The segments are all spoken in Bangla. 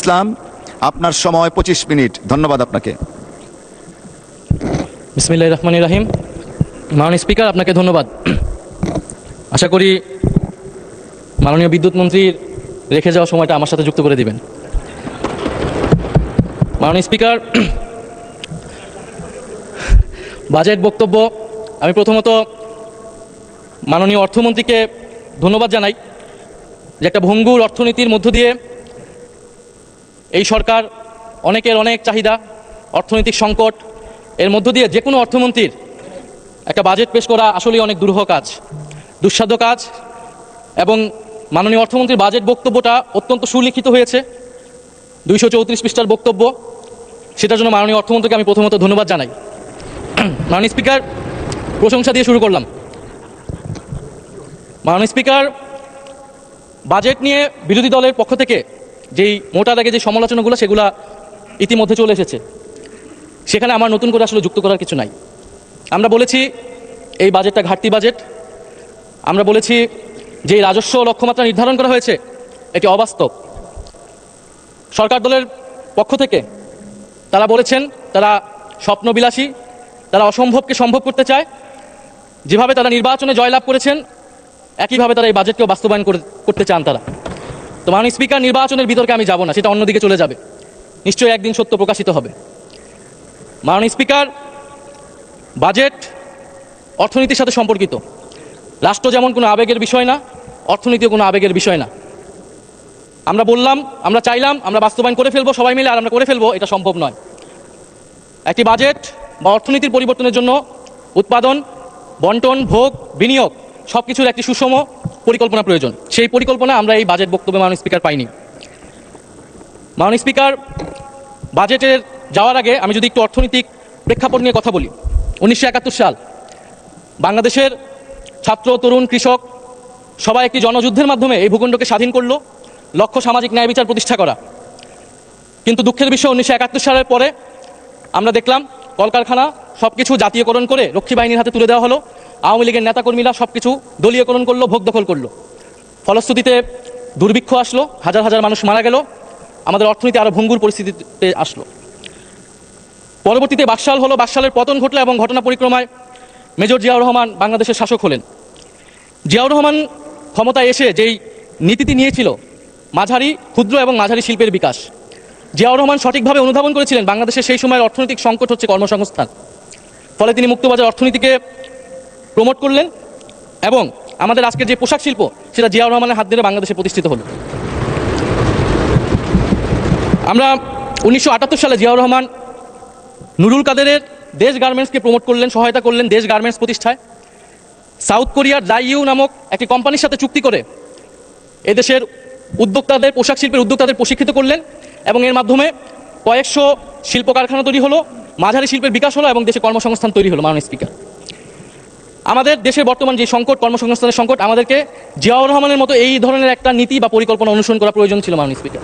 ইসলাম, আপনার সময় 25 মিনিট। ধন্যবাদ আপনাকে। বিসমিল্লাহির রহমানির রহিম। মাননীয় স্পিকার, আপনাকে ধন্যবাদ। আশা করি মাননীয় বিদ্যুৎ মন্ত্রীর রেখে যাওয়া সময়টা আমার সাথে যুক্ত করে দিবেন। মাননীয় স্পিকার, বাজেট বক্তব্য, আমি প্রথমত মাননীয় অর্থমন্ত্রীকে ধন্যবাদ জানাই যে একটা ভঙ্গুর অর্থনীতির মধ্য দিয়ে এই সরকার অনেকের অনেক চাহিদা, অর্থনৈতিক সংকট এর মধ্য দিয়ে যে কোনো অর্থমন্ত্রীর একটা বাজেট পেশ করা আসলেই অনেক দুরূহ কাজ, দুঃসাধ্য কাজ। এবং মাননীয় অর্থমন্ত্রীর বাজেট বক্তব্যটা অত্যন্ত সুলিখিত হয়েছে, 234 পৃষ্ঠার বক্তব্য। সেটার জন্য মাননীয় অর্থমন্ত্রীকে আমি প্রথমত ধন্যবাদ জানাই। মাননীয় স্পিকার, প্রশংসা দিয়ে শুরু করলাম। মাননীয় স্পিকার, বাজেট নিয়ে বিরোধী দলের পক্ষ থেকে যেই মোটা দাগে যে সমালোচনাগুলো সেগুলো ইতিমধ্যে চলে এসেছে, সেখানে আমার নতুন করে আসলে যুক্ত করার কিছু নাই। আমরা বলেছি এই বাজেটটা ঘাটতি বাজেট। আমরা বলেছি যে রাজস্ব লক্ষ্যমাত্রা নির্ধারণ করা হয়েছে এটি অবাস্তব। সরকার দলের পক্ষ থেকে তারা বলেছেন তারা স্বপ্নবিলাসী, তারা অসম্ভবকে সম্ভব করতে চায়। যেভাবে তারা নির্বাচনে জয়লাভ করেছেন একইভাবে তারা এই বাজেটকেও বাস্তবায়ন করতে চান তারা। তো মাননীয় স্পিকার, নির্বাচনের বিতর্কে আমি যাব না, সেটা অন্যদিকে চলে যাবে, নিশ্চয়ই একদিন সত্য প্রকাশিত হবে। মাননীয় স্পিকার, বাজেট অর্থনীতির সাথে সম্পর্কিত। রাষ্ট্র যেমন কোনো আবেগের বিষয় না, অর্থনীতিও কোনো আবেগের বিষয় না। আমরা বললাম, আমরা চাইলাম, আমরা বাস্তবায়ন করে ফেলবো সবাই মিলে, আর আমরা করে ফেলবো, এটা সম্ভব নয়। একটি বাজেট বা অর্থনীতির পরিবর্তনের জন্য উৎপাদন, বন্টন, ভোগ, বিনিয়োগ সব কিছুর একটি সুষম পরিকল্পনা প্রয়োজন। সেই পরিকল্পনা আমরা এই বাজেট বক্তব্যে মাননীয় স্পিকার পাইনি। মাননীয় স্পিকার, বাজেটের যাওয়ার আগে আমি যদি একটু অর্থনৈতিক প্রেক্ষাপট নিয়ে কথা বলি। 1971 সাল বাংলাদেশের ছাত্র, তরুণ, কৃষক সবাই একটি জনযুদ্ধের মাধ্যমে এই ভূখণ্ডকে স্বাধীন করলো, লক্ষ্য সামাজিক ন্যায় বিচার প্রতিষ্ঠা করা। কিন্তু দুঃখের বিষয় 1971 সালের পরে আমরা দেখলাম কলকারখানা সব কিছু জাতীয়করণ করে রক্ষী বাহিনীর হাতে তুলে দেওয়া হলো। আওয়ামী লীগের নেতাকর্মীরা সব কিছু দলীয়করণ করলো, ভোগ দখল করলো। ফলশ্রুতিতে দুর্ভিক্ষ আসলো, হাজার হাজার মানুষ মারা গেল, আমাদের অর্থনীতি আরও ভঙ্গুর পরিস্থিতিতে আসলো। পরবর্তীতে বাকশাল হলো, বাকশালের পতন ঘটলো এবং ঘটনা পরিক্রমায় মেজর জিয়াউর রহমান বাংলাদেশের শাসক হলেন। জিয়াউর রহমান ক্ষমতায় এসে যেই নীতিটি নিয়েছিল মাঝারি, ক্ষুদ্র এবং মাঝারি শিল্পের বিকাশ, জিয়াউর রহমান সঠিকভাবে অনুধাবন করেছিলেন বাংলাদেশের সেই সময়ের অর্থনৈতিক সংকট হচ্ছে কর্মসংস্থান। ফলে তিনি মুক্তবাজার অর্থনীতিকে প্রমোট করলেন এবং আমাদের আজকের যে পোশাক শিল্প সেটা জিয়াউর রহমানের হাত ধরে বাংলাদেশে প্রতিষ্ঠিত হলো। আমরা 1978 সালে জিয়াউর রহমান নুরুল কাদেরের দেশ গার্মেন্টসকে প্রমোট করলেন, সহায়তা করলেন দেশ গার্মেন্টস প্রতিষ্ঠায়। সাউথ কোরিয়ার দাইইউ নামক একটি কোম্পানির সাথে চুক্তি করে এদেশের উদ্যোক্তাদের, পোশাক শিল্পের উদ্যোক্তাদের প্রশিক্ষিত করলেন এবং এর মাধ্যমে কয়েকশো শিল্প কারখানা তৈরি হলো, মাঝারি শিল্পের বিকাশ হলো এবং দেশে কর্মসংস্থান তৈরি হলো। মাননীয় স্পিকার, আমাদের দেশের বর্তমান যে সংকট, কর্মসংস্থানের সংকট, আমাদেরকে জিয়াউর রহমানের মতো এই ধরনের একটা নীতি বা পরিকল্পনা অনুসরণ করা প্রয়োজন ছিল মাননীয় স্পিকার।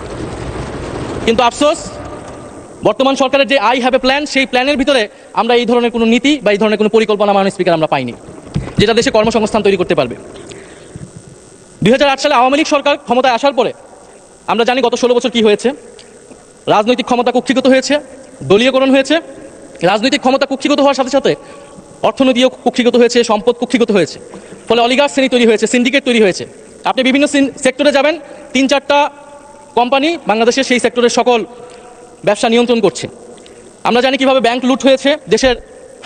কিন্তু আফসোস, বর্তমান সরকারের যে আই হ্যাভ এ প্ল্যান, সেই প্ল্যানের ভিতরে আমরা এই ধরনের কোনো নীতি বা এই ধরনের কোনো পরিকল্পনা মাননীয় স্পিকার আমরা পাইনি, যেটা দেশে কর্মসংস্থান তৈরি করতে পারবে। 2008 সালে আওয়ামী লীগ সরকার ক্ষমতায় আসার পরে আমরা জানি গত 16 বছর কি হয়েছে। রাজনৈতিক ক্ষমতা কুক্ষিগত হয়েছে, দলীয়করণ হয়েছে। রাজনৈতিক ক্ষমতা কুক্ষিগত হওয়ার সাথে সাথে অর্থনীতিও কুক্ষিগত হয়েছে, সম্পদ কুক্ষিগত হয়েছে। ফলে অলিগার্ক শ্রেণী তৈরি হয়েছে, সিন্ডিকেট তৈরি হয়েছে। আপনি বিভিন্ন সেক্টরে যাবেন, 3-4টা কোম্পানি বাংলাদেশের সেই সেক্টরের সকল ব্যবসা নিয়ন্ত্রণ করছে। আমরা জানি কিভাবে ব্যাংক লুট হয়েছে, দেশের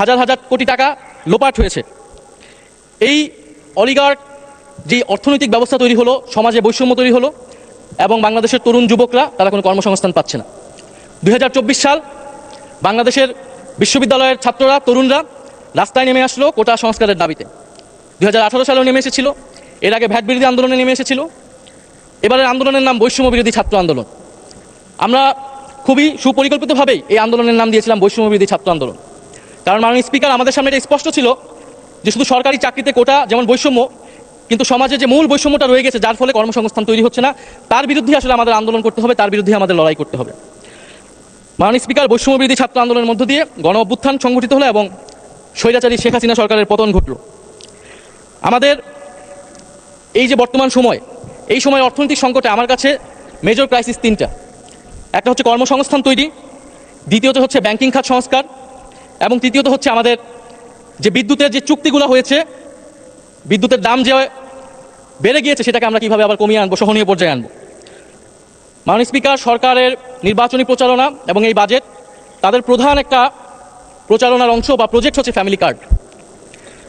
হাজার হাজার কোটি টাকা লোপাট হয়েছে। এই অলিগার্ক যে অর্থনৈতিক ব্যবস্থা তৈরি হলো, সমাজে বৈষম্য তৈরি হলো এবং বাংলাদেশের তরুণ যুবকরা তারা কোনো কর্মসংস্থান পাচ্ছে না। 2024 সাল বাংলাদেশের বিশ্ববিদ্যালয়ের ছাত্ররা, তরুণরা রাস্তায় নেমে আসলো কোটা সংস্কারের দাবিতে। 2018 সালেও নেমে এসেছিল, এর আগে ভ্যাট বিরোধী আন্দোলনে নেমে এসেছিল। এবারের আন্দোলনের নাম বৈষম্য বিরোধী ছাত্র আন্দোলন। আমরা খুবই সুপরিকল্পিতভাবেই এই আন্দোলনের নাম দিয়েছিলাম বৈষম্য বিরোধী ছাত্র আন্দোলন। কারণ মাননীয় স্পিকার, আমাদের সামনে এটা স্পষ্ট ছিল যে শুধু সরকারি চাকরিতে কোটা যেমন বৈষম্য, কিন্তু সমাজে যে মূল বৈষম্যটা রয়ে গেছে, যার ফলে কর্মসংস্থান তৈরি হচ্ছে না, তার বিরুদ্ধে আসলে আমাদের আন্দোলন করতে হবে, তার বিরুদ্ধে আমাদের লড়াই করতে হবে। মাননীয় স্পিকার, বৈষম্য বিরোধী ছাত্র আন্দোলনের মধ্য দিয়ে গণ অভ্যুত্থান সংগঠিত হলো এবং স্বৈরাচারী শেখ হাসিনা সরকারের পতন ঘটল। আমাদের এই যে বর্তমান সময়, এই সময় অর্থনৈতিক সংকটে আমার কাছে মেজর ক্রাইসিস 3টা। একটা হচ্ছে কর্মসংস্থান তৈরি, দ্বিতীয়ত হচ্ছে ব্যাংকিং খাত সংস্কার, এবং তৃতীয়ত হচ্ছে আমাদের যে বিদ্যুতের যে চুক্তিগুলো হয়েছে, বিদ্যুতের দাম যে বেড়ে গিয়েছে সেটাকে আমরা কীভাবে আবার কমিয়ে আনবো, সহনীয় পর্যায়ে আনবো। মাননীয় স্পিকার, সরকারের নির্বাচনী প্রচারণা এবং এই বাজেট তাদের প্রধান একটা প্রচারণার অংশ বা প্রজেক্ট হচ্ছে ফ্যামিলি কার্ড।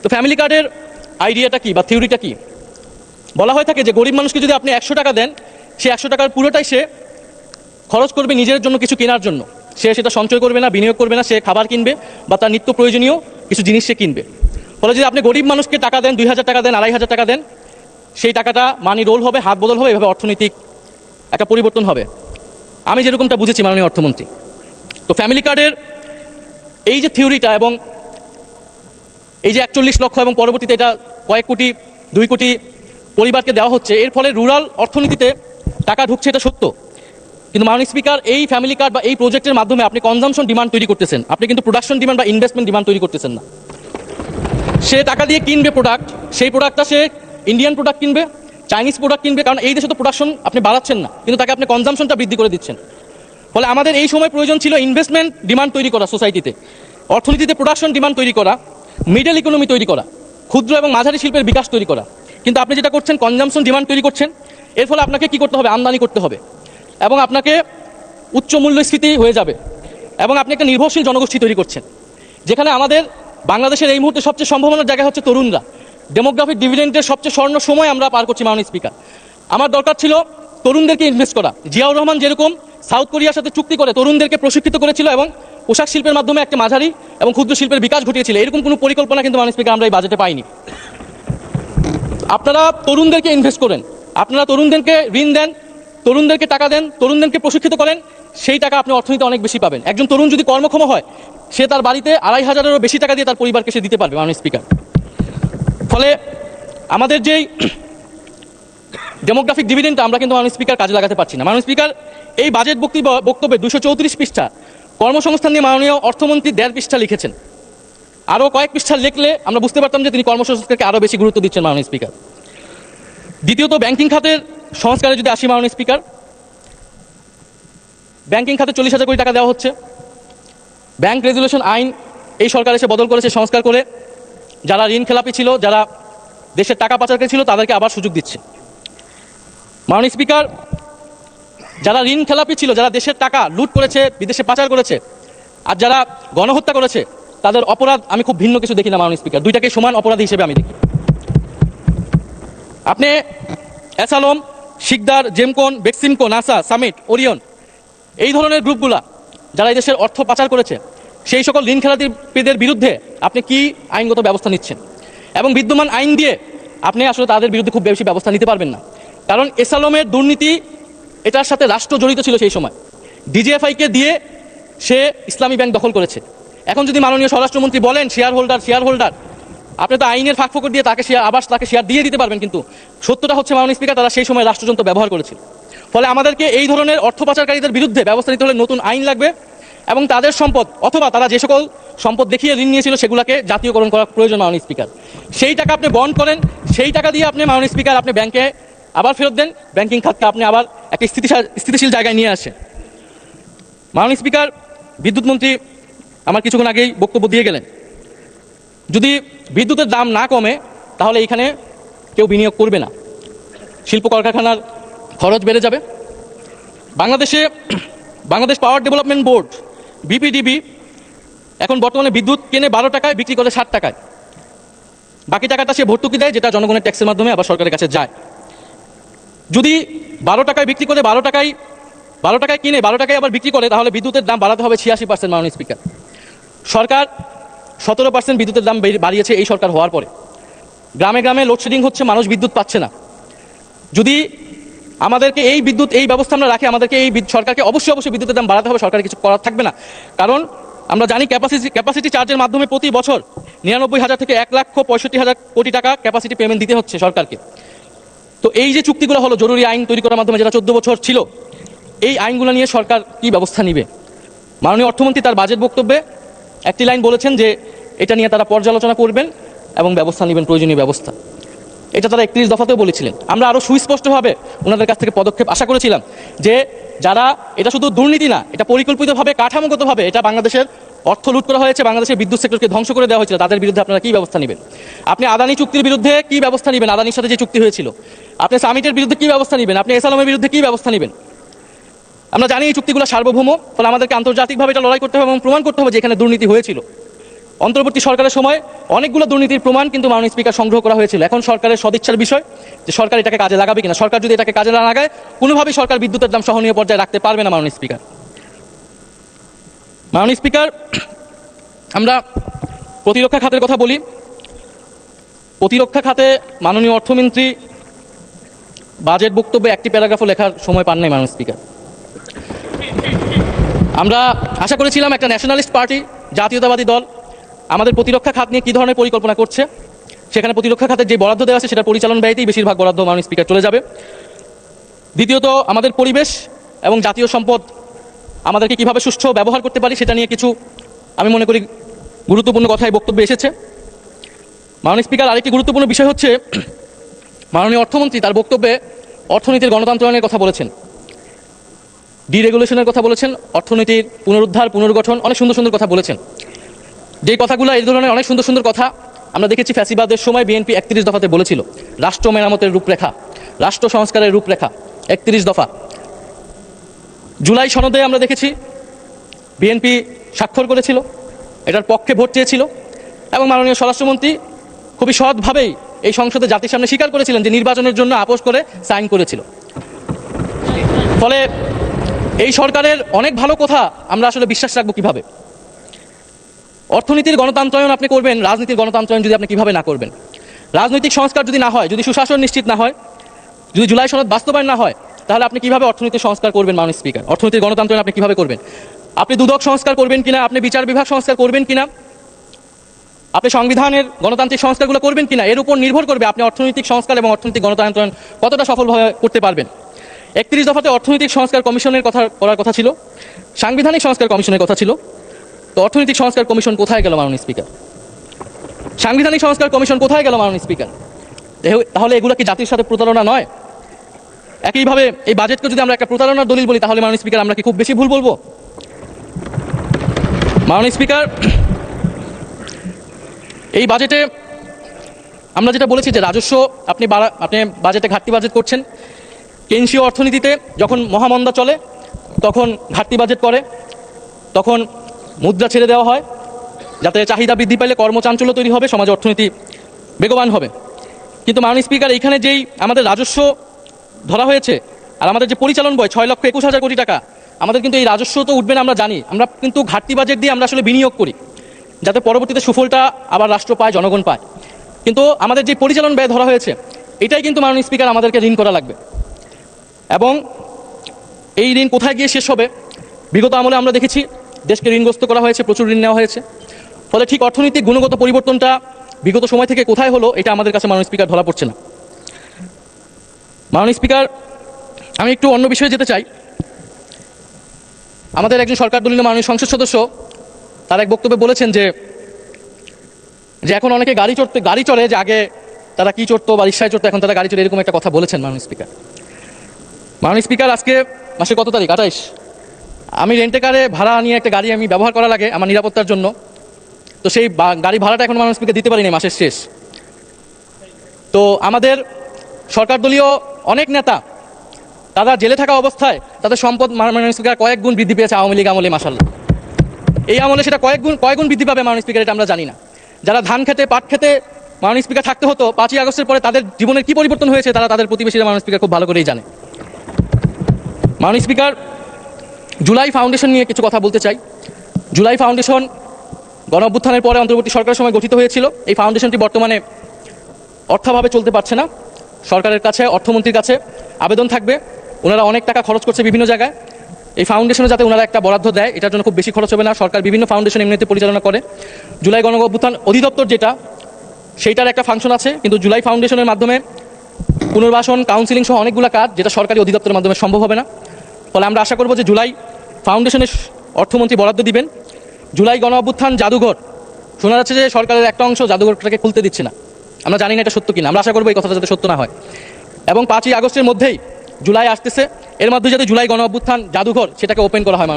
তো ফ্যামিলি কার্ডের আইডিয়াটা কি বা থিওরিটা কি? বলা হয়ে থাকে যে গরিব মানুষকে যদি আপনি 100 টাকা দেন, সে 100 টাকার পুরোটাই সে খরচ করবে নিজের জন্য কিছু কেনার জন্য। সে সেটা সঞ্চয় করবে না, বিনিয়োগ করবে না, সে খাবার কিনবে বা তার নিত্য প্রয়োজনীয় কিছু জিনিস সে কিনবে। ফলে যদি আপনি গরিব মানুষকে টাকা দেন, 2000 টাকা দেন, 2500 টাকা দেন, সেই টাকাটা মানি রোল হবে, হাত বদল হবে, এভাবে অর্থনৈতিক একটা পরিবর্তন হবে। আমি যেরকমটা বুঝেছি মাননীয় অর্থমন্ত্রী। তো ফ্যামিলি কার্ডের এই যে থিওরিটা এবং এই যে 41 লক্ষ এবং পরবর্তীতে এটা কয়েক কোটি, 2 কোটি পরিবারকে দেওয়া হচ্ছে, এর ফলে রুরাল অর্থনীতিতে টাকা ঢুকছে, এটা সত্য। কিন্তু মাননীয় স্পিকার, এই ফ্যামিলি কার্ড বা এই প্রজেক্টের মাধ্যমে আপনি কনজামশন ডিমান্ড তৈরি করতেছেন, আপনি কিন্তু প্রোডাকশন ডিমান্ড বা ইনভেস্টমেন্ট ডিমান্ড তৈরি করতেছেন না। সে টাকা দিয়ে কিনবে প্রোডাক্ট, সেই প্রোডাক্টটা সে ইন্ডিয়ান প্রোডাক্ট কিনবে, চাইনিজ প্রোডাক্ট কিনবে, কারণ এই দেশে তো প্রোডাকশন আপনি বাড়াচ্ছেন না, কিন্তু তাকে আপনি কনজামশনটা বৃদ্ধি করে দিচ্ছেন। ফলে আমাদের এই সময় প্রয়োজন ছিল ইনভেস্টমেন্ট ডিমান্ড তৈরি করা, সোসাইটিতে অর্থনীতিতে প্রোডাকশন ডিমান্ড তৈরি করা, মিডল ইকোনমি তৈরি করা, ক্ষুদ্র এবং মাঝারি শিল্পের বিকাশ তৈরি করা। কিন্তু আপনি যেটা করছেন, কনজামশন ডিমান্ড তৈরি করছেন। এর ফলে আপনাকে কি করতে হবে? আমদানি করতে হবে, এবং আপনাকে উচ্চ মূল্যস্ফীতি হয়ে যাবে, এবং আপনি একটা নির্ভরশীল জনগোষ্ঠী তৈরি করছেন, যেখানে আমাদের বাংলাদেশের এই মুহূর্তে সবচেয়ে সম্ভাবনার জায়গা হচ্ছে তরুণরা। ডেমোগ্রাফিক ডিভিডেন্ডের সবচেয়ে স্বর্ণ সময় আমরা পার করছি মাননীয় স্পিকার। আমার দরকার ছিল তরুণদেরকে ইনভেস্ট করা। জিয়াউর রহমান যেরকম সাউথ কোরিয়ার সাথে চুক্তি করে তরুণদেরকে প্রশিক্ষিত করেছিল এবং পোশাক শিল্পের মাধ্যমে একটা মাঝারি এবং ক্ষুদ্র শিল্পের বিকাশ ঘটিয়েছিল, এরকম কোনো পরিকল্পনা কিন্তু মাননীয় স্পিকার আমরা এই বাজেটে পাইনি। আপনারা তরুণদেরকে ইনভেস্ট করেন, আপনারা তরুণদেরকে ঋণ দেন, তরুণদেরকে টাকা দেন, তরুণদেরকে প্রশিক্ষিত করেন, সেই টাকা আপনি অর্থনীতি অনেক বেশি পাবেন। একজন তরুণ যদি কর্মক্ষম হয়, সে তার বাড়িতে 2500-এরও বেশি টাকা দিয়ে তার পরিবারকে সে দিতে পারবে মাননীয় স্পিকার। ফলে আমাদের যেই ডেমোগ্রাফিক ডিভিডেন্ডটা আমরা কিন্তু মাননীয় স্পিকার কাজে লাগাতে পারছি না। মাননীয় স্পিকার, এই বাজেট বক্তব্যে 234 পৃষ্ঠা কর্মসংস্থান নিয়ে মাননীয় অর্থমন্ত্রী 1.5 পৃষ্ঠা লিখেছেন। আরও কয়েক পৃষ্ঠা লিখলে আমরা বুঝতে পারতাম যে তিনি কর্মসংস্থানকে আরও বেশি গুরুত্ব দিচ্ছেন মাননীয় স্পিকার। দ্বিতীয়ত, ব্যাংকিং খাতের সংস্কারে যদি আসি মাননীয় স্পিকার, ব্যাংকিং খাতে 40,000 কোটি টাকা দেওয়া হচ্ছে। ব্যাংক রেজুলেশন আইন এই সরকার এসে বদল করেছে, সংস্কার করে যারা ঋণ খেলাপি ছিল, যারা দেশের টাকা পাচারকারী ছিল, তাদেরকে আবার সুযোগ দিচ্ছে। মাননীয় স্পিকার, যারা ঋণ খেলাপি ছিল, যারা দেশের টাকা লুট করেছে, বিদেশে পাচার করেছে, আর যারা গণহত্যা করেছে, তাদের অপরাধ আমি খুব ভিন্ন কিছু দেখি না মাননীয় স্পিকার, দুইটাকে সমান অপরাধী হিসেবে আমি দেখি। আপনি অ্যাসালম, শিকদার, জেমকন, বেক্সিমকো, নাসা, সামিট, ওরিয়ন, এই ধরনের গ্রুপগুলা যারা এই দেশের অর্থ পাচার করেছে, সেই সকল ঋণ খেলাপিদের বিরুদ্ধে আপনি কি আইনগত ব্যবস্থা নিচ্ছেন? এবং বিদ্যমান আইন দিয়ে আপনি আসলে তাদের বিরুদ্ধে খুব বেশি ব্যবস্থা নিতে পারবেন না, কারণ এসালমের দুর্নীতি, এটার সাথে রাষ্ট্র জড়িত ছিল সেই সময়। ডিজিএফআইকে দিয়ে সে ইসলামী ব্যাংক দখল করেছে। এখন যদি মাননীয় স্বরাষ্ট্রমন্ত্রী বলেন শেয়ার হোল্ডার, আপনি তো আইনের ফাঁকফোকর দিয়ে তাকে শেয়ার দিয়ে দিতে পারবেন, কিন্তু সত্যটা হচ্ছে মাননীয় স্পিকার, তারা সেই সময় রাষ্ট্রযন্ত্র ব্যবহার করেছিল। ফলে আমাদেরকে এই ধরনের অর্থ পাচারকারীদের বিরুদ্ধে ব্যবস্থা নিতে হলে নতুন আইন লাগবে, এবং তাদের সম্পদ অথবা তারা যে সকল সম্পদ দেখিয়ে ঋণ নিয়েছিল সেগুলোকে জাতীয়করণ করা প্রয়োজন মাননীয় স্পিকার। সেই টাকা আপনি বন্ড করেন, সেই টাকা দিয়ে আপনি মাননীয় স্পিকার আপনি ব্যাংকে আবার ফেরত দেন, ব্যাংকিং খাতকে আপনি আবার একটা স্থিতিশীল জায়গায় নিয়ে আসেন। মাননীয় স্পিকার, বিদ্যুৎ মন্ত্রী আমার কিছুক্ষণ আগেই বক্তব্য দিয়ে গেলেন, যদি বিদ্যুতের দাম না কমে তাহলে এখানে কেউ বিনিয়োগ করবে না, শিল্প কলকারখানার খরচ বেড়ে যাবে। Bangladesh power development board BPDB এখন বর্তমানে বিদ্যুৎ কেনে 12 টাকায়, বিক্রি করে 60 টাকায়। বাকি টাকাটা সে ভর্তুকি দেয়, যেটা জনগণের ট্যাক্সের মাধ্যমে আবার সরকারের কাছে যায়। যদি 12 টাকায় বিক্রি করে 12 টাকায় কিনে 12 টাকায় আবার বিক্রি করে, তাহলে বিদ্যুতের দাম বাড়াতে হবে 86% মাননীয় স্পিকার। সরকার 17% বিদ্যুতের দাম বাড়িয়েছে এই সরকার হওয়ার পরে। গ্রামে গ্রামে লোডশেডিং হচ্ছে, মানুষ বিদ্যুৎ পাচ্ছে না। যদি আমাদেরকে এই ব্যবস্থা আমরা রাখি, আমাদেরকে সরকারকে অবশ্যই বিদ্যুতের দাম বাড়াতে হবে, সরকারের কিছু করার থাকবে না। কারণ আমরা জানি ক্যাপাসিটি চার্জের মাধ্যমে প্রতি বছর 99,000 থেকে 1,65,000 কোটি টাকা ক্যাপাসিটি পেমেন্ট দিতে হচ্ছে সরকারকে। তো এই যে চুক্তিগুলো হলো জরুরি আইন তৈরি করার মাধ্যমে, যেটা 14 বছর ছিল, এই আইনগুলো নিয়ে সরকার কি ব্যবস্থা নিবে? মাননীয় অর্থমন্ত্রী তার বাজেট বক্তব্যে একটি লাইন বলেছেন যে এটা নিয়ে তারা পর্যালোচনা করবেন এবং ব্যবস্থা নেবেন, প্রয়োজনীয় ব্যবস্থা। এটা তারা 31 দফাতেও বলেছিলেন। আমরা আরও সুস্পষ্টভাবে ওনাদের কাছ থেকে পদক্ষেপ আশা করেছিলাম যে যারা, এটা শুধু দুর্নীতি না, এটা পরিকল্পিতভাবে কাঠামোগতভাবে এটা বাংলাদেশের অর্থ লুট করা হয়েছে, বাংলাদেশের বিদ্যুৎ সেক্টরকে ধ্বংস করে দেওয়া হয়েছিল, তাদের বিরুদ্ধে আপনারা কী ব্যবস্থা নেবেন? আপনি আদানি চুক্তির বিরুদ্ধে কী ব্যবস্থা নেবেন? আদানির সাথে যে চুক্তি হয়েছিল, আপনি সামিটের বিরুদ্ধে কী ব্যবস্থা নেবেন? আপনি এসালামের বিরুদ্ধে কী ব্যবস্থা নেবেন? আমরা জানি এই চুক্তিগুলো সার্বভৌম, ফলে আমাদেরকে আন্তর্জাতিকভাবে এটা লড়াই করতে হবে এবং প্রমাণ করতে হবে যে এখানে দুর্নীতি হয়েছিল। অন্তর্বর্তী সরকারের সময় অনেকগুলো দুর্নীতির প্রমাণ কিন্তু মাননীয় স্পিকার সংগ্রহ করা হয়েছিল। এখন সরকারের সদিচ্ছার বিষয় যে সরকার এটাকে কাজে লাগাবে কিনা। সরকার যদি এটাকে কাজে না লাগায়, কোনোভাবেই সরকার বিদ্যুতের দাম সহনীয় পর্যায়ে রাখতে পারবে না মাননীয় স্পিকার। মাননীয় স্পিকার, আমরা প্রতিরক্ষা খাতের কথা বলি। প্রতিরক্ষা খাতে মাননীয় অর্থমন্ত্রী বাজেট বক্তব্যে একটি প্যারাগ্রাফও লেখার সময় পান নাই মাননীয় স্পিকার। আমরা আশা করেছিলাম একটা ন্যাশনালিস্ট পার্টি, জাতীয়তাবাদী দল আমাদের প্রতিরক্ষা খাত নিয়ে কী ধরনের পরিকল্পনা করছে, সেখানে প্রতিরক্ষা খাতের যে বরাদ্দ দেওয়া আছে সেটা পরিচালন ব্যয়তেই বেশিরভাগ বরাদ্দ মাননীয় স্পিকার চলে যাবে। দ্বিতীয়ত, আমাদের পরিবেশ এবং জাতীয় সম্পদ আমাদেরকে কীভাবে সুষ্ঠু ব্যবহার করতে পারি সেটা নিয়ে কিছু আমি মনে করি গুরুত্বপূর্ণ কথাই বক্তব্যে এসেছে। মাননীয় স্পিকার, আরেকটি গুরুত্বপূর্ণ বিষয় হচ্ছে মাননীয় অর্থমন্ত্রী তার বক্তব্যে অর্থনীতির গণতন্ত্রায়নের কথা বলেছেন, ডিরেগুলেশনের কথা বলেছেন, অর্থনীতির পুনরুদ্ধার পুনর্গঠন, অনেক সুন্দর সুন্দর কথা বলেছেন। যেই কথাগুলো, এই ধরনের অনেক সুন্দর সুন্দর কথা আমরা দেখেছি ফ্যাসিবাদের সময় বিএনপি 31 দফাতে বলেছিল। রাষ্ট্র মেরামতের রূপরেখা, রাষ্ট্র সংস্কারের রূপরেখা 31 দফা। জুলাই সনদে আমরা দেখেছি বিএনপি স্বাক্ষর করেছিল, এটার পক্ষে ভোট চেয়েছিল এবং মাননীয় স্বরাষ্ট্রমন্ত্রী খুবই সৎভাবেই এই সংসদে জাতির সামনে স্বীকার করেছিলেন যে নির্বাচনের জন্য আপোষ করে সাইন করেছিল। ফলে এই সরকারের অনেক ভালো কথা আমরা আসলে বিশ্বাস রাখবো কিভাবে? অর্থনীতির গণতন্ত্রায়ন আপনি করবেন, রাজনীতির গণতন্ত্রায়ন যদি আপনি কিভাবে না করবেন? রাজনৈতিক সংস্কার যদি না হয়, যদি সুশাসন নিশ্চিত না হয়, যদি জুলাই সনদ বাস্তবায়ন না হয়, তাহলে আপনি কিভাবে অর্থনীতির সংস্কার করবেন মাননীয় স্পিকার? অর্থনীতির গণতন্ত্রায়ন আপনি কিভাবে করবেন? আপনি দুদক সংস্কার করবেন কিনা, আপনি বিচার বিভাগ সংস্কার করবেন কিনা, আপনি সংবিধানের গণতান্ত্রিক সংস্কারগুলো করবেন কিনা, এর উপর নির্ভর করবে আপনি অর্থনৈতিক সংস্কার এবং অর্থনৈতিক গণতন্ত্রায়ন কতটা সফলভাবে করতে পারবেন। 31 দফাতে অর্থনৈতিক সংস্কার কমিশনের কথা করার কথা ছিল, সাংবিধানিক সংস্কার কমিশনের কথা ছিল, তো অর্থনৈতিক সংস্কার কমিশন কোথায় গেল মাননীয় স্পিকার? সাংবিধানিক সংস্কার কমিশন কোথায় গেল মাননীয় স্পিকার? তাহলে এগুলো কি জাতির সাথে প্রতারণা নয়? একইভাবে এই বাজেটকে যদি আমরা একটা প্রতারণার দলিল বলি, তাহলে মাননীয় স্পিকার আমরা কি খুব বেশি ভুল বলবো? মাননীয় স্পিকার, এই বাজেটে আমরা যেটা বলেছি যে রাজস্ব আপনি বাজেটে ঘাটতি বাজেট করছেন। কেন্দ্রীয় অর্থনীতিতে যখন মহামন্দা চলে তখন ঘাটতি বাজেট করে, তখন মুদ্রা ছেড়ে দেওয়া হয় যাতে চাহিদা বৃদ্ধি পাইলে কর্মচাঞ্চল্য তৈরি হবে, সমাজে অর্থনীতি বেগবান হবে। কিন্তু মাননীয় স্পিকার, এইখানে যেই আমাদের রাজস্ব ধরা হয়েছে আর আমাদের যে পরিচালন ব্যয় 6,21,000 কোটি টাকা, আমাদের কিন্তু এই রাজস্ব তো উঠবে না আমরা জানি, আমরা কিন্তু ঘাটতি বাজেট দিয়ে আমরা আসলে বিনিয়োগ করি যাতে পরবর্তীতে সুফলটা আবার রাষ্ট্র পায়, জনগণ পায়। কিন্তু আমাদের যে পরিচালন ব্যয় ধরা হয়েছে এটাই কিন্তু মাননীয় স্পিকার আমাদেরকে ঋণ করা লাগবে, এবং এই ঋণ কোথায় গিয়ে শেষ হবে? বিগত আমলে আমরা দেখেছি দেশকে ঋণগ্রস্ত করা হয়েছে, প্রচুর ঋণ নেওয়া হয়েছে, ফলে ঠিক অর্থনৈতিক গুণগত পরিবর্তনটা বিগত সময় থেকে কোথায় হলো এটা আমাদের কাছে মাননীয় স্পিকার ধরা পড়ছে না। মাননীয় স্পিকার, আমি একটু অন্য বিষয়ে যেতে চাই। আমাদের একজন সরকার দলীয় মাননীয় সংসদ সদস্য তার এক বক্তব্যে বলেছেন যে এখন অনেকে গাড়ি চড়ে, যে আগে তারা কি চড়তো বা রিক্সায় চড়তো, এখন তারা গাড়ি চড়ে, এরকম একটা কথা বলেছেন মাননীয় স্পিকার। মাননীয় স্পিকার, আজকে মাসের কত তারিখ? 28। আমি রেন্টে কারে ভাড়া নিয়ে একটা গাড়ি আমি ব্যবহার করা লাগে আমার নিরাপত্তার জন্য, তো সেই গাড়ি ভাড়াটা এখন মাননীয় স্পিকার দিতে পারিনি মাসের শেষ। তো আমাদের সরকার দলীয় অনেক নেতা তারা জেলে থাকা অবস্থায় তাদের সম্পদ মাননীয় স্পিকার কয়েক গুণ বৃদ্ধি পেয়েছে আওয়ামী লীগ আমলে, মাশাআল্লাহ। এই আমলে সেটা কয়েক গুণ বৃদ্ধি পাবে মাননীয় স্পিকার, এটা আমরা জানি না। যারা ধান খেতে পাট খেতে মাননীয় স্পিকার থাকতে হতো, 5ই আগস্টের পরে তাদের জীবনের কি পরিবর্তন হয়েছে তারা তাদের প্রতিবেশীরা মাননীয় স্পিকার খুব ভালো করেই জানে। মাননীয় স্পিকার, জুলাই ফাউন্ডেশন নিয়ে কিছু কথা বলতে চাই। জুলাই ফাউন্ডেশন গণঅভ্যুত্থানের পরে অন্তর্বর্তী সরকারের সময় গঠিত হয়েছিল। এই ফাউন্ডেশনটি বর্তমানে অর্থাভাবে চলতে পারছে না। সরকারের কাছে, অর্থমন্ত্রীর কাছে আবেদন থাকবে, ওনারা অনেক টাকা খরচ করছে বিভিন্ন জায়গায়, এই ফাউন্ডেশনে যাতে ওনারা একটা বরাদ্দ দেয়, এটার জন্য খুব বেশি খরচ হবে না। সরকার বিভিন্ন ফাউন্ডেশন এমনিতে পরিচালনা করে। জুলাই গণঅভ্যুত্থান অধিদপ্তর যেটা, সেইটার একটা ফাংশন আছে, কিন্তু জুলাই ফাউন্ডেশনের মাধ্যমে পুনর্বাসন, কাউন্সিলিং সহ অনেকগুলো কাজ যেটা সরকারি অধিদপ্তরের মাধ্যমে সম্ভব হবে না। ফলে আমরা আশা করব যে জুলাই ফাউন্ডেশনের অর্থমন্ত্রী বরাদ্দ দিবেন। জুলাই গণঅভ্যুত্থান জাদুঘর, শোনা যাচ্ছে যে সরকারের একটা অংশ জাদুঘরটাকে খুলতে দিচ্ছে না, আমরা জানি না এটা সত্য কিনা, আমরা আশা করবো এই কথাটা যাতে সত্য না হয়। এবং 5ই আগস্টের মধ্যেই জুলাই আসতেছে, এর মধ্যে যাতে জুলাই গণ অভ্যুত্থান জাদুঘর সেটাকে ওপেন করা হয়।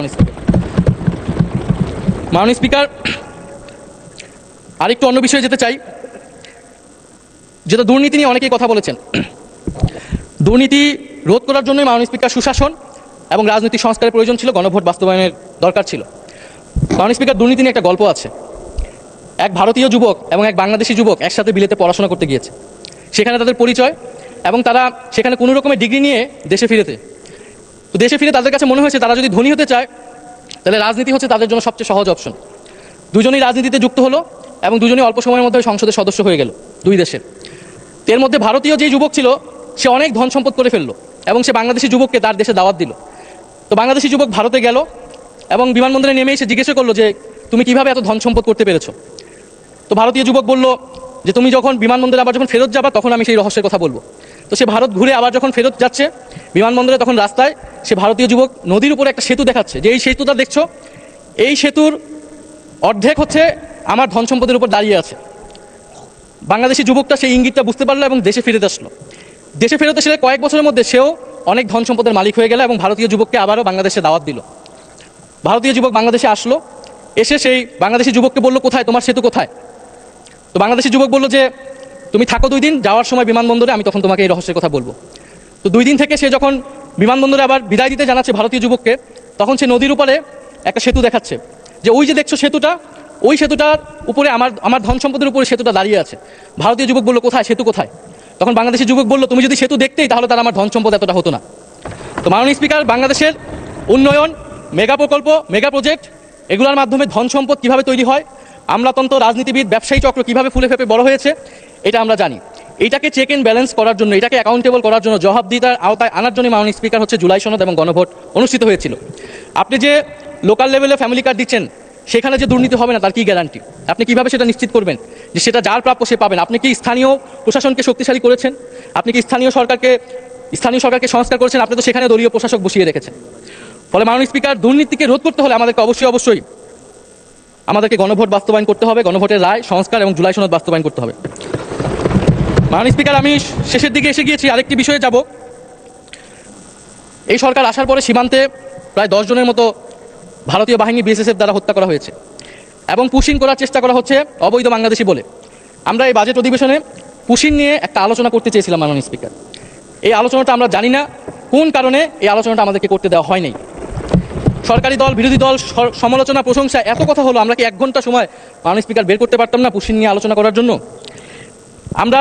মাননীয় স্পিকার, আরেকটু অন্য বিষয়ে যেতে চাই, যেটা দুর্নীতি নিয়ে অনেকেই কথা বলেছেন। দুর্নীতি রোধ করার জন্যই মাননীয় স্পিকার সুশাসন এবং রাজনৈতিক সংস্কারের প্রয়োজন ছিল, গণভোট বাস্তবায়নের দরকার ছিল। মাননীয় স্পিকার, দুর্নীতি নিয়ে একটা গল্প আছে। এক ভারতীয় যুবক এবং এক বাংলাদেশি যুবক একসাথে বিলেতে পড়াশোনা করতে গিয়েছে। সেখানে তাদের পরিচয় এবং তারা সেখানে কোনো রকমের ডিগ্রি নিয়ে দেশে ফিরেতে, তো দেশে ফিরে তাদের কাছে মনে হয়েছে তারা যদি ধনী হতে চায় তাহলে রাজনীতি হচ্ছে তাদের জন্য সবচেয়ে সহজ অপশন। দুজনেই রাজনীতিতে যুক্ত হলো এবং দুজনেই অল্প সময়ের মধ্যে সংসদের সদস্য হয়ে গেল দুই দেশের। এর মধ্যে ভারতীয় যে যুবক ছিল সে অনেক ধন সম্পদ করে ফেললো এবং সে বাংলাদেশি যুবককে তার দেশে দাওয়াত দিল। তো বাংলাদেশি যুবক ভারতে গেল এবং বিমানবন্দরে নেমে এসে জিজ্ঞেস করলো যে তুমি কিভাবে এত ধন সম্পদ করতে পেরেছো। তো ভারতীয় যুবক বলল যে তুমি যখন বিমানবন্দরে আবার যখন ফেরত যাবা তখন আমি সেই রহস্যের কথা বলবো। তো সে ভারত ঘুরে আবার যখন ফেরত যাচ্ছে বিমানবন্দরে, তখন রাস্তায় সে ভারতীয় যুবক নদীর উপরে একটা সেতু দেখাচ্ছে যে এই সেতুটা দেখছো, এই সেতুর অর্ধেক হচ্ছে আমার ধন সম্পদের উপর দাঁড়িয়ে আছে। বাংলাদেশি যুবকটা সেই ইঙ্গিতটা বুঝতে পারলো এবং দেশে ফিরে আসলো। দেশে ফেরত এসে কয়েক বছরের মধ্যে সেও অনেক ধন সম্পদের মালিক হয়ে গেল এবং ভারতীয় যুবককে আবারও বাংলাদেশে দাওয়াত দিল। ভারতীয় যুবক বাংলাদেশে আসলো, এসে সেই বাংলাদেশি যুবককে বললো কোথায় তোমার সেতু কোথায়। তো বাংলাদেশি যুবক বললো যে তুমি থাকো 2 দিন, যাওয়ার সময় বিমানবন্দরে আমি তখন তোমাকে এই রহস্যের কথা বলবো। তো 2 দিন থেকে সে যখন বিমানবন্দরে আবার বিদায় দিতে জানাচ্ছে ভারতীয় যুবককে, তখন সে নদীর উপরে একটা সেতু দেখাচ্ছে যে ওই যে দেখছো সেতুটা, ওই সেতুটার উপরে আমার ধন সম্পদের উপরে সেতুটা দাঁড়িয়ে আছে। ভারতীয় যুবক বললো কোথায় সেতু কোথায়। তখন বাংলাদেশি যুবক বললো তুমি যদি সেতু দেখতেই তাহলে তার আমার ধন সম্পদ এতটা হতো না। তো মাননীয় স্পিকার, বাংলাদেশের উন্নয়ন, মেগা প্রকল্প, মেগা প্রজেক্ট, এগুলোর মাধ্যমে ধন সম্পদ কীভাবে তৈরি হয়, আমলাতন্ত্র, রাজনীতিবিদ, ব্যবসায়ী চক্র কীভাবে ফুলে ফেপে বড় হয়েছে এটা আমরা জানি। এটাকে চেক অ্যান্ড ব্যালেন্স করার জন্য, এটাকে অ্যাকাউন্টেবল করার জন্য, জবাবদিহিতার আওতায় আনার জন্য মাননীয় স্পিকার হচ্ছে জুলাই সনদ এবং গণভোট অনুষ্ঠিত হয়েছিল। আপনি যে লোকাল লেভেলে ফ্যামিলি কার্ড দিচ্ছেন সেখানে যে দুর্নীতি হবে না তার কি গ্যারান্টি? আপনি কিভাবে সেটা নিশ্চিত করবেন যে সেটা যার প্রাপ্য সে পাবেন? আপনি কি স্থানীয় প্রশাসনকে শক্তিশালী করেছেন? আপনি কি স্থানীয় সরকারকে সংস্কার করেছেন? আপনি তো সেখানে দলীয় প্রশাসক বসিয়ে রেখেছেন। ফলে মাননীয় স্পিকার, দুর্নীতিকে রোধ করতে হলে আমাদেরকে অবশ্যই আমাদেরকে গণভোট বাস্তবায়ন করতে হবে, গণভোটের রায় সংস্কার এবং জুলাই সনদ বাস্তবায়ন করতে হবে। মাননীয় স্পিকার, আমি শেষের দিকে এসে গিয়েছি, আরেকটি বিষয়ে যাব। এই সরকার আসার পরে সীমান্তে প্রায় 10 জনের মতো ভারতীয় বাহিনী বিএসএফ দ্বারা হত্যা করা হয়েছে এবং পুশিং করার চেষ্টা করা হচ্ছে অবৈধ বাংলাদেশি বলে। আমরা এই বাজেট অধিবেশনে পুশিং নিয়ে একটা আলোচনা করতে চেয়েছিলাম মাননীয় স্পিকার। এই আলোচনাটা আমরা জানি না কোন কারণে এই আলোচনাটা আমাদেরকে করতে দেওয়া হয়নি। সরকারি দল, বিরোধী দল, সমালোচনা, প্রশংসা, এত কথা হলো, আমরা কি 1 ঘন্টা সময় মাননীয় স্পিকার বের করতে পারতাম না পুশিং নিয়ে আলোচনা করার জন্য? আমরা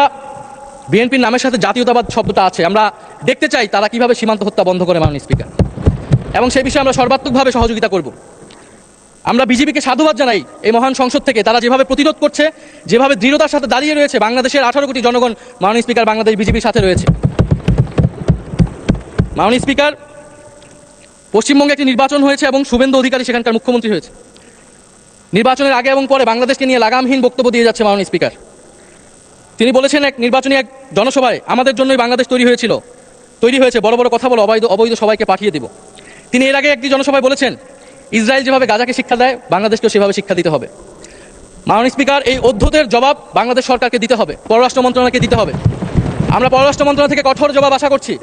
বিএনপির নামের সাথে জাতীয়তাবাদ শব্দটা আছে, আমরা দেখতে চাই তারা কিভাবে সীমান্ত হত্যা বন্ধ করে মাননীয় স্পিকার, এবং সেই বিষয়ে আমরা সর্বাত্মকভাবে সহযোগিতা করব। আমরা বিজেপিকে সাধুবাদ জানাই এই মহান সংসদ থেকে, তারা যেভাবে প্রতিরোধ করছে, যেভাবে দৃঢ়তার সাথে দাঁড়িয়ে রয়েছে। বাংলাদেশের 18 কোটি জনগণ মাননীয় স্পিকার বাংলাদেশ বিজেপির সাথে রয়েছে। মাননীয় স্পিকার, পশ্চিমবঙ্গে একটি নির্বাচন হয়েছে এবং শুভেন্দু অধিকারী সেখানকার মুখ্যমন্ত্রী হয়েছে। নির্বাচনের আগে এবং পরে বাংলাদেশকে নিয়ে লাগামহীন বক্তব্য দিয়ে যাচ্ছে মাননীয় স্পিকার। তিনি বলেছেন এক জনসভায়, আমাদের জন্যই বাংলাদেশ তৈরি হয়েছে, বড় বড় কথা বলো, অবৈধ সবাইকে পাঠিয়ে দেব। তিনি এর আগে একটি জনসভায় বলেছেন ইসরায়েল যেভাবে গাজাকে শিক্ষা দেয় বাংলাদেশকেও সেভাবে শিক্ষা দিতে হবে। মাননীয় স্পিকার, এই অধ্যতের জবাব বাংলাদেশ সরকারকে দিতে হবে, পররাষ্ট্র মন্ত্রণালয়কে দিতে হবে। আমরা পররাষ্ট্র মন্ত্রণালয় থেকে কঠোর জবাব আশা করছি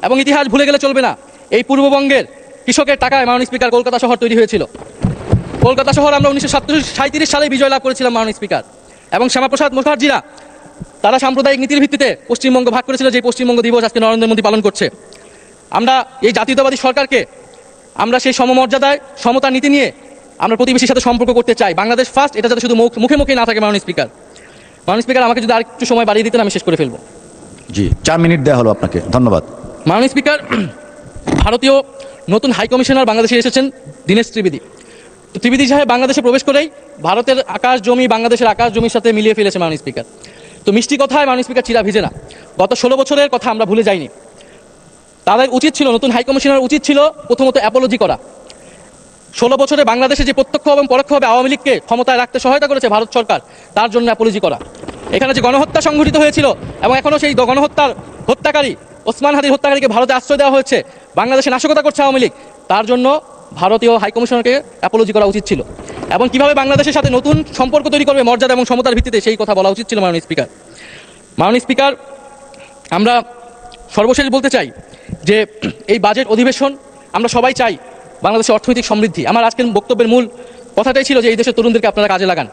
এবং ইতিহাস ভুলে গেলে চলবে না। এই পূর্ববঙ্গের কৃষকের টাকায় মাননীয় স্পিকার কলকাতা শহর তৈরি হয়েছিল। কলকাতা শহর আমরা 1937 সালে বিজয় লাভ করেছিলাম মাননীয় স্পিকার, এবং শ্যামাপ্রসাদ মুখার্জিরা তারা সাম্প্রদায়িক নীতির ভিত্তিতে পশ্চিমবঙ্গ ভাগ করেছিল, যে পশ্চিমবঙ্গ দিবস আজকে নরেন্দ্র মোদী পালন করছে। আমরা এই জাতীয়তাবাদী সরকারকে, আমরা সেই সমমর্যাদায় সমতার নীতি নিয়ে আমরা প্রতিবেশীর সাথে সম্পর্ক করতে চাই। বাংলাদেশ ফার্স্ট, এটা যাতে শুধু মুখে মুখে না থাকে। মাননীয় স্পিকার, আমাকে যদি আরেকটু সময় বাড়িয়ে দিতেন আমি শেষ করে ফেলবো। জি, 4 মিনিট দেওয়া হলো আপনাকে, ধন্যবাদ। মাননীয় স্পিকার, ভারতীয় নতুন হাই কমিশনার বাংলাদেশে এসেছেন দীনেশ ত্রিবেদী। তো ত্রিবেদী সাহেব বাংলাদেশে প্রবেশ করেই ভারতের আকাশ জমি বাংলাদেশের আকাশ জমির সাথে মিলিয়ে ফেলেছে মাননীয় স্পিকার। তো মিষ্টি কথায় মাননীয় স্পিকার চিরা ভিজে না। গত 16 বছরের কথা আমরা ভুলে যাইনি। তাদের উচিত ছিল, নতুন হাই কমিশনার উচিত ছিল প্রথমত অ্যাপোলজি করা। 16 বছরে বাংলাদেশে যে প্রত্যক্ষ এবং পরোক্ষভাবে আওয়ামী লীগকে ক্ষমতায় রাখতে সহায়তা করেছে ভারত সরকার, তার জন্য অ্যাপোলজি করা। এখানে যে গণহত্যা সংঘটিত হয়েছিল এবং এখনও সেই হত্যাকারী ওসমান হাদির হত্যাকারীকে ভারতে আশ্রয় দেওয়া হয়েছে, বাংলাদেশে নাশকতা করছে আওয়ামী লীগ, তার জন্য ভারতীয় হাইকমিশনারকে অ্যাপোলজি করা উচিত ছিল। এবং কিভাবে বাংলাদেশের সাথে নতুন সম্পর্ক তৈরি করবে মর্যাদা এবং সমতার ভিত্তিতে, সেই কথা বলা উচিত ছিল মাননীয় স্পিকার। মাননীয় স্পিকার, আমরা সর্বশেষ বলতে চাই যে এই বাজেট অধিবেশন আমরা সবাই চাই বাংলাদেশের অর্থনৈতিক সমৃদ্ধি। আমার আজকের বক্তব্যের মূল কথাটাই ছিল যে এই দেশের তরুণদেরকে আপনারা কাজে লাগান,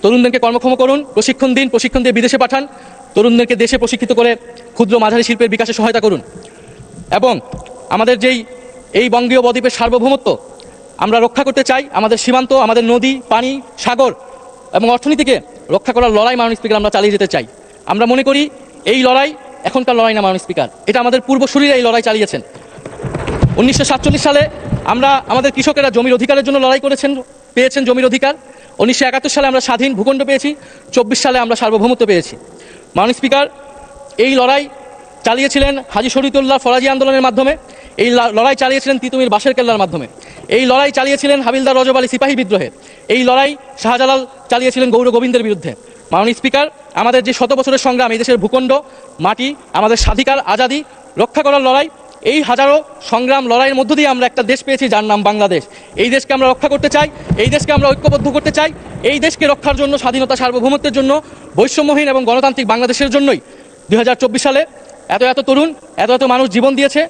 তরুণদেরকে কর্মক্ষম করুন, প্রশিক্ষণ দিন, প্রশিক্ষণ দিয়ে বিদেশে পাঠান, তরুণদেরকে দেশে প্রশিক্ষিত করে ক্ষুদ্র মাঝারি শিল্পের বিকাশে সহায়তা করুন এবং আমাদের এই বঙ্গীয় বদ্বীপের সার্বভৌমত্ব আমরা রক্ষা করতে চাই। আমাদের সীমান্ত, আমাদের নদী, পানি, সাগর এবং অর্থনীতিকে রক্ষা করার লড়াই মাননীয় স্পিকার আমরা চালিয়ে যেতে চাই। আমরা মনে করি এই লড়াই এখনকার লড়াই না মাননীয় স্পিকার, এটা আমাদের পূর্বসূরীরা এই লড়াই চালিয়েছেন। 1947 সালে আমাদের কৃষকেরা জমির অধিকারের জন্য লড়াই করেছেন, পেয়েছেন জমির অধিকার। 1971 সালে আমরা স্বাধীন ভূখণ্ড পেয়েছি, 24 সালে আমরা সার্বভৌমত্ব পেয়েছি। মাননীয় স্পিকার, এই লড়াই চালিয়েছিলেন হাজী শরীয়তুল্লাহ ফরাজি আন্দোলনের মাধ্যমে, এই লড়াই চালিয়েছিলেন তিতুমির বাঁশের কেল্লার মাধ্যমে, এই লড়াই চালিয়েছিলেন হাবিলদার রজব আলী সিপাহী বিদ্রোহে, এই লড়াই শাহজালাল চালিয়েছিলেন গৌর গোবিন্দের বিরুদ্ধে। মাননীয় স্পিকার, আমাদের যে শত বছরের সংগ্রাম, এই দেশের ভূখণ্ড, মাটি, আমাদের স্বাধিকার, আজাদি রক্ষা করার লড়াই, এই হাজারো সংগ্রাম লড়াইয়ের মধ্য দিয়ে আমরা একটা দেশ পেয়েছি যার নাম বাংলাদেশ। এই দেশকে আমরা রক্ষা করতে চাই, এই দেশকে আমরা ঐক্যবদ্ধ করতে চাই। এই দেশকে রক্ষার জন্য, স্বাধীনতা সার্বভৌমত্বের জন্য, বৈষম্যহীন এবং গণতান্ত্রিক বাংলাদেশের জন্যই 2024 সালে এত তরুণ, এত মানুষ জীবন দিয়েছে।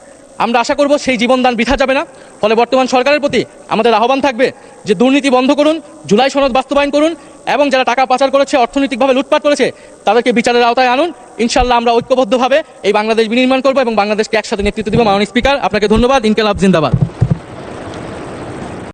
আমরা আশা করব সেই জীবনদান বৃথা যাবে না। ফলে বর্তমান সরকারের প্রতি আমাদের আহ্বান থাকবে যে দুর্নীতি বন্ধ করুন, জুলাই সনদ বাস্তবায়ন করুন এবং যারা টাকা পাচার করেছে, অর্থনৈতিকভাবে লুটপাট করেছে, তাদেরকে বিচারের আওতায় আনুন। ইনশাআল্লাহ আমরা ঐক্যবদ্ধভাবে এই বাংলাদেশ বিনির্মাণ করব এবং বাংলাদেশকে একসাথে নেতৃত্ব দেব। মাননীয় স্পিকার, আপনাকে ধন্যবাদ। ইনকিলাব জিন্দাবাদ।